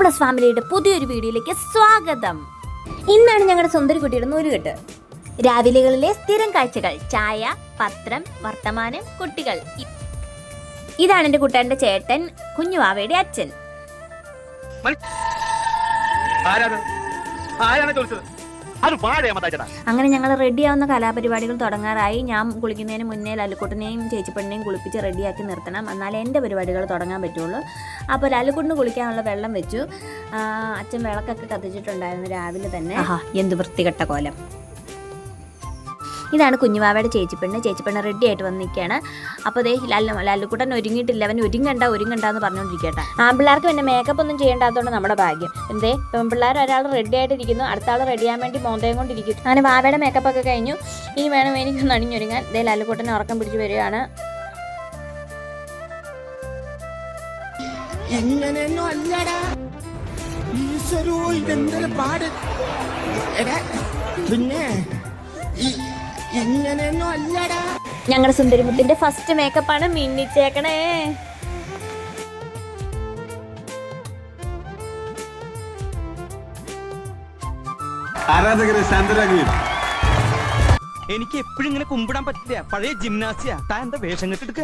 Plus ഫാമിലിയുടെ പുതിയൊരു വീഡിയോയിലേക്ക് സ്വാഗതം. ഇന്നാണ് ഞങ്ങളുടെ സുന്ദരി കുട്ടിയുടെ നൂലുകെട്ട്. രാവിലെകളിലെ സ്ഥിരം കാഴ്ചകൾ: ചായ, പത്രം, വർത്തമാനം, കുട്ടികൾ. ഇതാണ് എൻ്റെ കുട്ടാൻ്റെ ചേട്ടൻ, കുഞ്ഞുവാവയുടെ അച്ഛൻ. അങ്ങനെ ഞങ്ങൾ റെഡിയാവുന്ന കലാപരിപാടികൾ തുടങ്ങാറായി. ഞാൻ കുളിക്കുന്നതിന് മുന്നേ ലല്ലുക്കുട്ടനെയും ചേച്ചിപ്പെണ്ണിനെയും കുളിപ്പിച്ച് റെഡിയാക്കി നിർത്തണം, എന്നാലേ എൻ്റെ പരിപാടികൾ തുടങ്ങാൻ പറ്റുള്ളൂ. അപ്പോൾ ലല്ലുക്കുട്ടിന് കുളിക്കാനുള്ള വെള്ളം വെച്ചു. അച്ഛൻ വിളക്കൊക്കെ കത്തിച്ചിട്ടുണ്ടായിരുന്നു രാവിലെ തന്നെ. എന്ത് വൃത്തികെട്ട കോലം. ഇതാണ് കുഞ്ഞുവാവയുടെ ചേച്ചിപ്പെണ്ണ് റെഡി ആയിട്ട് വന്ന് നിൽക്കുകയാണ്. അപ്പോൾ ദേ ലല്ലുക്കുട്ടൻ ഒരുങ്ങിയിട്ടില്ല. അവൻ ഒരുങ്ങണ്ട എന്ന് പറഞ്ഞുകൊണ്ടിരിക്കട്ടെ. ആൺപിള്ളേർക്ക് പിന്നെ മേക്കപ്പ് ഒന്നും ചെയ്യേണ്ടാത്തതുകൊണ്ട് നമ്മുടെ ഭാഗ്യം. എന്തേ പെൺപിള്ളേർ ഒരാൾ റെഡി ആയിട്ടിരിക്കുന്നു, അടുത്ത ആൾ റെഡി ആകാൻ വേണ്ടി മോന്തയും കൊണ്ടിരിക്കുന്നു. അങ്ങനെ വാവയുടെ മേക്കപ്പ് ഒക്കെ കഴിഞ്ഞു. ഇനി വേണം എനിക്കൊന്ന് അണിഞ്ഞൊരുങ്ങാൻ. ദേ ലല്ലുക്കുട്ടനെ ഉറക്കം പിടിച്ച് വരികയാണ്. ഞങ്ങളുടെ സുന്ദരിമുത്തിന്റെ ഫസ്റ്റ് മേക്കപ്പാണ്. മിന്നിച്ചേക്കണേ. എനിക്ക് എപ്പോഴും ഇങ്ങനെ കുമ്പിടാൻ പറ്റില്ല. പഴയ ജിംനാസിയാ. താൻ എന്താ വേഷം കെട്ടെടുക്ക?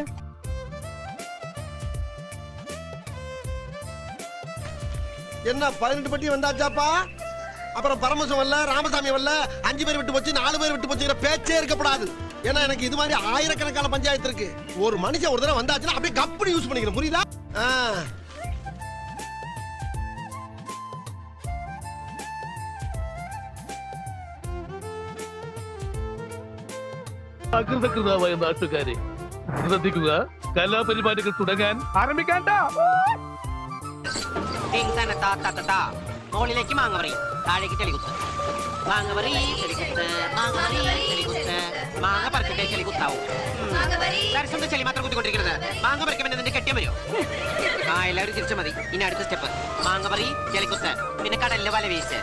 என்ன 18 பட்டி வந்தாச்சாப்பா? அப்புறம் பரமசம் வரல, ராமசாமி வரல, 5 பேர் விட்டு போச்சு, 4 பேர் விட்டு போச்சுங்கிற பேச்சே இருக்கப்படாது. ஏன்னா எனக்கு இது மாதிரி ஆயிரக்கணக்கான பஞ்சாயத்து இருக்கு. ஒரு மனுஷன் ஒரு தடவை வந்தாச்சுன்னா அப்படியே கப்படி யூஸ் பண்ணிக்கிறேன், புரியுதா? അകൃതകൃതമായ നാട്ടുകാരെ ശ്രദ്ധിക്കുക, കലാപരിപാടികൾ തുടങ്ങാൻ ആരംഭിക്കാൻ. മുകളിലേക്ക് മാങ്ങവറി, താഴേക്ക് ചെളികുത്ത്. മാങ്ങവറി ചെളികുത്ത്, മാങ്ങവറി ചെളികുത്ത്. മാങ്ങ പറിച്ചിട്ടേ ചെളികുത്താവും. ദർശനം ചെളി മാത്രം കുത്തിക്കൊണ്ടിരിക്കരുത്. മാങ്ങ പറിക്കുമ്പോൾ നിന്റെ കെട്ടിയാൻ വരുമോ? എല്ലാവരും തിരിച്ചു മതി. ഇനി അടുത്ത സ്റ്റെപ്പ് മാങ്ങവറി ചെളികുത്ത്, പിന്നെ കടലിലെ വല വീശ്.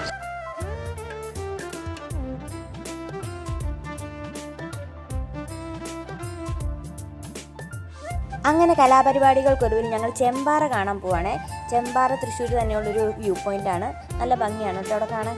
അങ്ങനെ കലാപരിപാടികൾക്കൊടുവിൽ ഞങ്ങൾ ചെമ്പാറ കാണാൻ പോവാണ്. ചെമ്പാറ തൃശ്ശൂർ തന്നെയുള്ളൊരു വ്യൂ പോയിൻ്റാണ്. നല്ല ഭംഗിയാണ് കേട്ടോ അവിടെ കാണാൻ.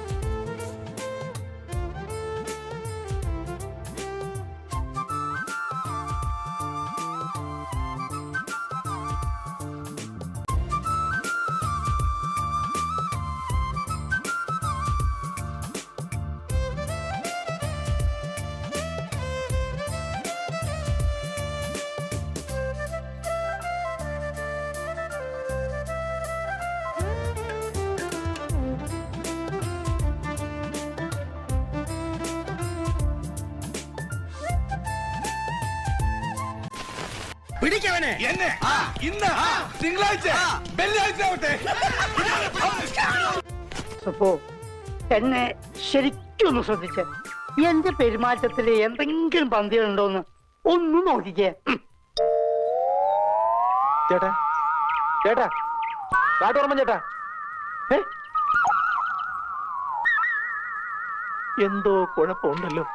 പിടിക്കവനെ എന്നെ ഇന്ന് തിങ്കളാഴ്ച വെള്ളിയാഴ്ച ആവട്ടെ. അപ്പോ എന്നെ ശരിക്കൊന്ന് ശ്രദ്ധിച്ച എന്റെ പെരുമാറ്റത്തില് എന്തെങ്കിലും പന്തികളുണ്ടോന്ന് ഒന്ന് നോക്കിക്കേ. ചേട്ടാ ചേട്ടാ കാട്ടോർമ്മ ചേട്ടാ, എന്തോ കുഴപ്പമുണ്ടല്ലോ.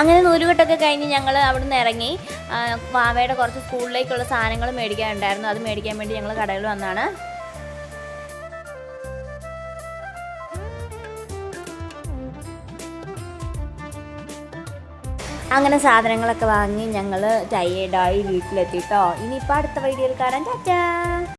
അങ്ങനെ നൂലുകെട്ടൊക്കെ കഴിഞ്ഞ് ഞങ്ങൾ അവിടെ നിന്ന് ഇറങ്ങി. വാവയുടെ കുറച്ച് സ്കൂളിലേക്കുള്ള സാധനങ്ങൾ മേടിക്കാനുണ്ടായിരുന്നു. അത് മേടിക്കാൻ വേണ്ടി ഞങ്ങൾ കടയിൽ വന്നാണ്. അങ്ങനെ സാധനങ്ങളൊക്കെ വാങ്ങി ഞങ്ങൾ ടയേർഡായി വീട്ടിലെത്തിട്ടോ. ഇനിയിപ്പോൾ അടുത്ത വീഡിയോയിൽ കാണാൻ. ചാച്ചാ.